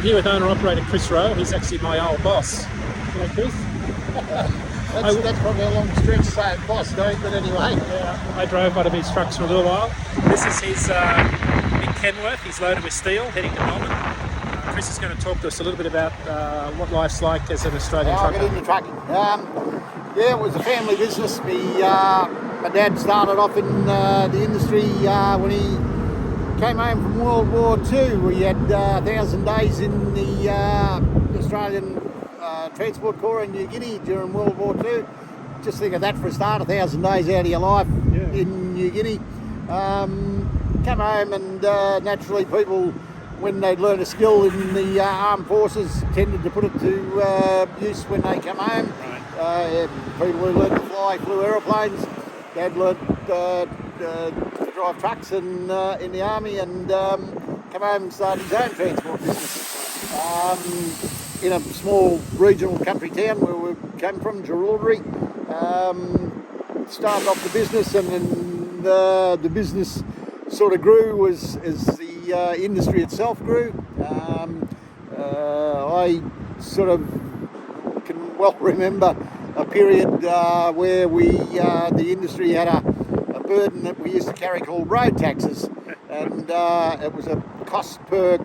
here with owner-operator Chris Rowe. He's actually my old boss. Hello, Chris. That's probably a long stretch saying boss, don't, but anyway. Yeah, I drove one of his trucks for a little while. This is his big Kenworth. He's loaded with steel, heading to Melbourne. Chris is going to talk to us a little bit about what life's like as an Australian I'll trucker. get into trucking. Yeah, it was a family business. My dad started off in the industry when he came home from World War II. We had 1,000 days in the Australian Transport Corps in New Guinea during World War II. Just think of that for a start, 1,000 days out of your life in New Guinea. Come home and naturally people, when they'd learn a skill in the armed forces, tended to put it to use when they come home. Right. People who learned to fly flew aeroplanes. Dad learned to drive trucks in the army and come home and started his own transport business. In a small regional country town where we came from, Geraldry. Started off the business and then the business sort of grew as the industry itself grew. I sort of can well remember a period where the industry had a burden that we used to carry called road taxes, and it was a cost per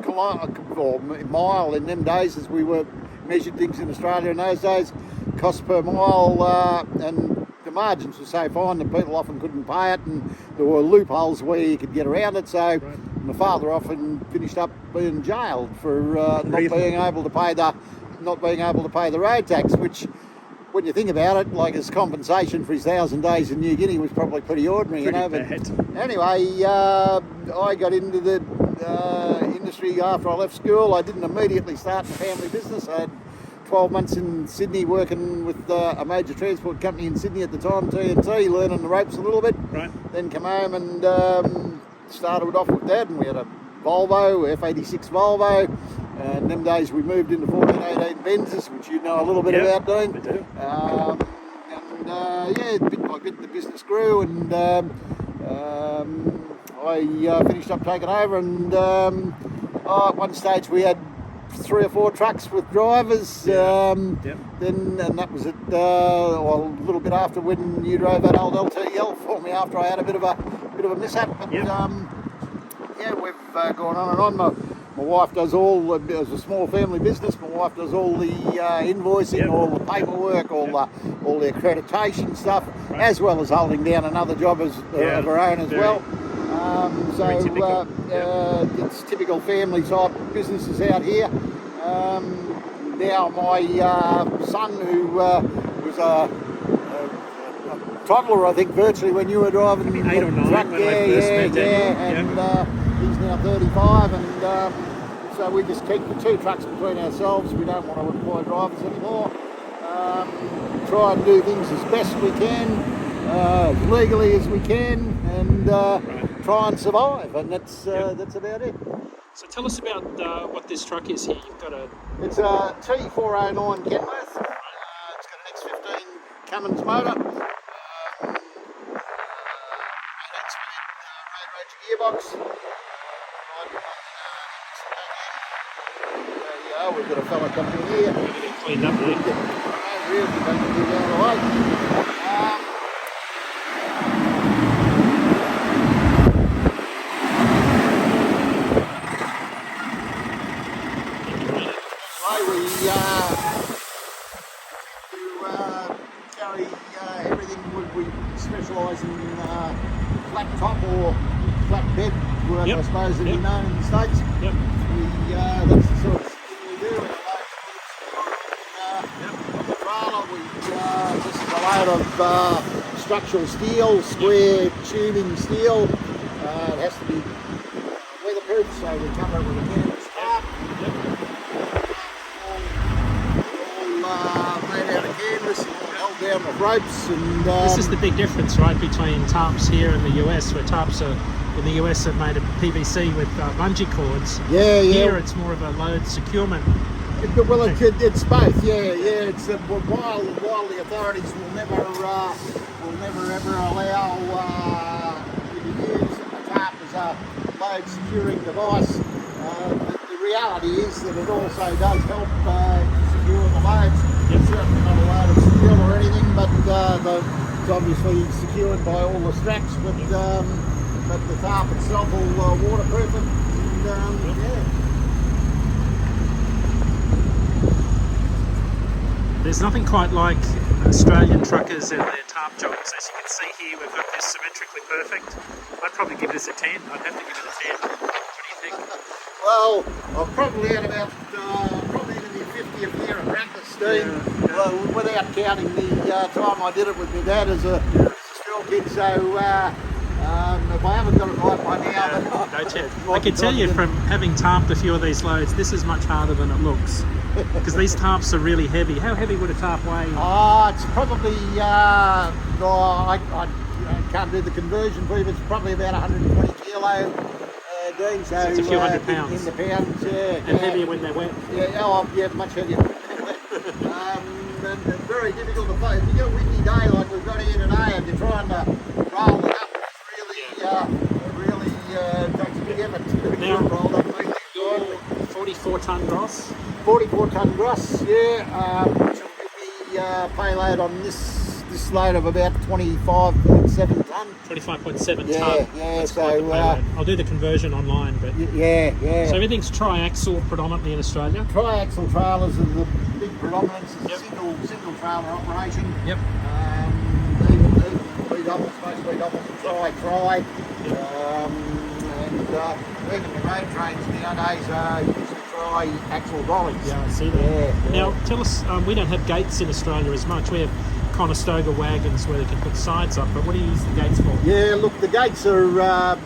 mile in them days, as we were measured things in Australia in those days, cost per mile, and the margins were so fine that people often couldn't pay it, and there were loopholes where you could get around it. So my father often finished up being jailed for not being able to pay the road tax, which, when you think about it, like as compensation for his 1,000 days in New Guinea, was probably pretty ordinary, Pretty you know. bad. But anyway, I got into the industry after I left school. I didn't immediately start in a family business. I had 12 months in Sydney working with a major transport company in Sydney at the time, TNT, learning the ropes a little bit. Right. Then come home and started off with Dad, and we had a Volvo, F86 Volvo. In them days we moved into 1418 Benzes, which you know a little bit about doing. I do. Bit by bit the business grew, and I finished up taking over, and at one stage we had 3 or 4 trucks with drivers. Then, and that was at a little bit after when you drove that old LTL for me after I had a bit of a mishap. But we've gone on and on. My wife does all, as a small family business, my wife does all the invoicing, all the paperwork, all the accreditation stuff, as well as holding down another job of her own as well. It's typical family type businesses out here. Now my son, who was a toddler, I think, virtually when you were driving 8 or 9 truck, when I first met Daniel. and he's now 35, and so we just keep the 2 trucks between ourselves. We don't want to employ drivers anymore. Try and do things as best we can, as legally as we can, and try and survive, and that's about it. So tell us about what this truck is here. You've got It's a T409 Kenworth. It's got an X15 Cummins motor. 8-speed road gearbox. We've got a fella coming in here. everything cleaned up there. Really don't do down the way. Carry everything. We specialise in flat top or flat bed work, I suppose, as you know, in the States. That's the sort of thing we do. The trailer, this is a load of structural steel, square tubing steel. It has to be weatherproof, so we cover it with a canvas tarp. All made out of canvas and all held down with ropes. And This is the big difference, right, between tarps here and the US, where tarps are in the US are made of PVC with bungee cords. Here it's more of a load securement. Well, it's both. It's while the authorities will never ever allow you to use a tarp as a load securing device. The reality is that it also does help secure the loads. Yep. It's certainly not a load of steel or anything, but it's obviously secured by all the straps, but the tarp itself will waterproof it. And, yeah. There's nothing quite like Australian truckers and their tarp jobs. As you can see here, we've got this symmetrically perfect. I'd probably give this a 10. I'd have to give it a 10. What do you think? Well, I'm probably at about probably in the 50th year of practice, Steve. Yeah. Well, without counting the time I did it with my dad as a school kid. So if I haven't got it right by now, no chance. I can tell you from having tarped a few of these loads, this is much harder than it looks. Because these tarps are really heavy. How heavy would a tarp weigh? It's probably, I can't do the conversion for you, but it's probably about 120 kilo, Dean. So it's a few hundred pounds. In the pounds, yeah. And heavier when they're wet. Yeah, much heavier. And very difficult to play. If you get a windy day like we've got here today, and you're trying to roll it up, it really takes a big effort to Now, roll that thing. 44-ton gross. 44-ton gross, yeah, which will give the payload on this load of about 25.7 tonne. 25.7 tonne. Yeah, that's so quite the payload. I'll do the conversion online, but yeah. So everything's triaxle predominantly in Australia. Triaxle trailers are the big predominance. It's Yep. a single trailer operation. Yep. Even three doubles, most three doubles, tri. And even the road trains nowadays are used to try axle dollies. Yeah, I see that. Yeah. Now, tell us, we don't have gates in Australia as much. We have Conestoga wagons where they can put sides up, but what do you use the gates for? Yeah, look, the gates are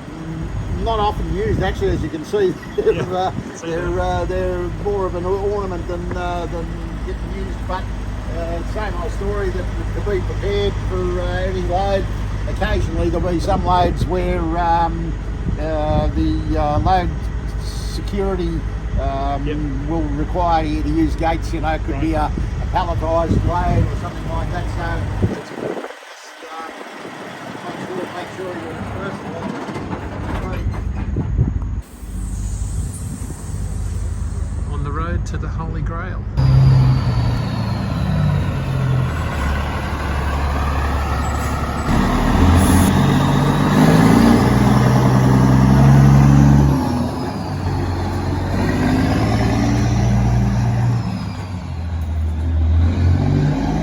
not often used, actually, as you can see. They're more of an ornament than getting used, but same old story, that to be prepared for any load. Occasionally there'll be some loads where the load security will require you to use gates. You know, it could be a palletised load or something like that. So it's important to make sure you're first of all On the road to the Holy Grail.